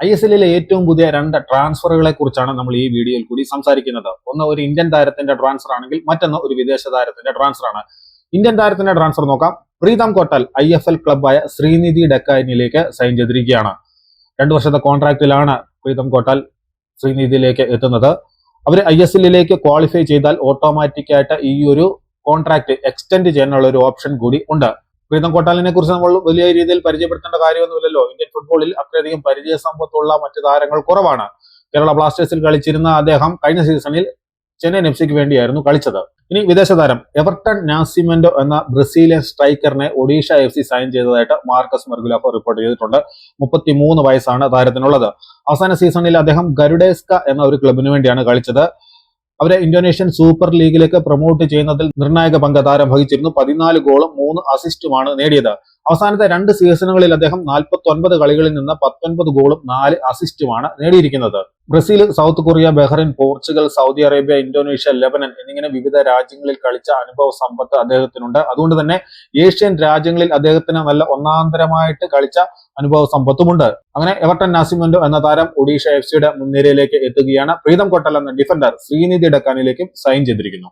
ISL-ലെ ഏറ്റവും പുതിയ 2 ട്രാൻസ്ഫറുകളെ കുറിച്ചാണ് നമ്മൾ ഈ വീഡിയോയിൽ കൂടി സംസാരിക്കുന്നത്. ഒന്ന് ഒരു ഇന്ത്യൻ താരത്തിന്റെ ട്രാൻസ്ഫർ ആണെങ്കിൽ മറ്റൊന്ന് ഒരു വിദേശ താരത്തിന്റെ ട്രാൻസ്ഫർ ആണ്. ഇന്ത്യൻ താരത്തിന്റെ ട്രാൻസ്ഫർ നോക്കാം. പ്രീതം കോട്ടൽ IFL ക്ലബായ ശ്രീനിധി ഡെക്കാനിലേക്ക് സൈൻ ചെയ്തിരിക്കുകയാണ്. 2 വർഷത്തെ കോൺട്രാക്റ്റിലാണ് പ്രീതം കോട്ടൽ ശ്രീനിധിയിലേക്ക് എത്തുന്നത്. അവർ ISL-ലേക്ക് ക്വാളിഫൈ ചെയ്താൽ ഓട്ടോമാറ്റിക് ആയിട്ട് ഈ ഒരു കോൺട്രാക്ട് എക്സ്റ്റെൻഡ് ചെയ്യാനുള്ള ഒരു ഓപ്ഷൻ കൂടി ഉണ്ട്. പ്രീതം കോട്ടാലിനെ കുറിച്ച് നമ്മൾ വലിയ രീതിയിൽ പരിചയപ്പെടുത്തേണ്ട കാര്യമൊന്നുമില്ലല്ലോ. ഇന്ത്യൻ ഫുട്ബോളിൽ അത്രയധികം പരിചയ സമ്പത്തുള്ള മറ്റു താരങ്ങൾ കുറവാണ്. കേരള ബ്ലാസ്റ്റേഴ്സിൽ കളിച്ചിരുന്ന അദ്ദേഹം കഴിഞ്ഞ സീസണിൽ ചെന്നൈയിൻ FC-ക്ക് വേണ്ടിയായിരുന്നു കളിച്ചത്. ഇനി വിദേശ താരം എവർട്ടൺ നാസിമെന്റോ എന്ന ബ്രസീലിയൻ സ്ട്രൈക്കറിനെ ഒഡീഷ FC സൈൻ ചെയ്തതായിട്ട് മാർക്കസ് മെർഗുലാഫോ റിപ്പോർട്ട് ചെയ്തിട്ടുണ്ട്. 33 വയസ്സാണ് താരത്തിനുള്ളത്. അവസാന സീസണിൽ അദ്ദേഹം ഗരുഡേസ്ക എന്ന ഒരു ക്ലബിന് വേണ്ടിയാണ് കളിച്ചത്. അവരെ ഇന്തോനേഷ്യൻ സൂപ്പർ ലീഗിലേക്ക് പ്രൊമോട്ട് ചെയ്യുന്നതിൽ നിർണായക പങ്ക് താരം വഹിച്ചിരുന്നു. 14 ഗോളും 3 അസിസ്റ്റുമാണ് നേടിയത്. അവസാനത്തെ 2 സീസണുകളിൽ അദ്ദേഹം 49 കളികളിൽ നിന്ന് 19 ഗോളും 4 അസിസ്റ്റുമാണ് നേടിയിരിക്കുന്നത്. Brazil, South Korea, Bahrain, Portugal, Saudi Arabia, Indonesia, Lebanon എന്നിങ്ങനെ വിവിധ രാജ്യങ്ങളിൽ കളിച്ച അനുഭവ സമ്പത്ത് അദ്ദേഹത്തിനുണ്ട്. അതുകൊണ്ട് തന്നെ ഏഷ്യൻ രാജ്യങ്ങളിൽ അദ്ദേഹത്തിന് നല്ല ഒന്നാന്തരമായിട്ട് കളിച്ച അനുഭവ സമ്പത്തുമുണ്ട്. അങ്ങനെ എവർട്ടൺ നാസിമെന്റോ എന്ന താരം ഒഡീഷ FC-യുടെ മുൻനിരയിലേക്ക് എത്തുകയാണ്. പ്രീതം കോട്ടൽ എന്ന ഡിഫൻഡർ ശ്രീനിധി ഡെക്കാനിലേക്കും സൈൻ ചെയ്തിരിക്കുന്നു.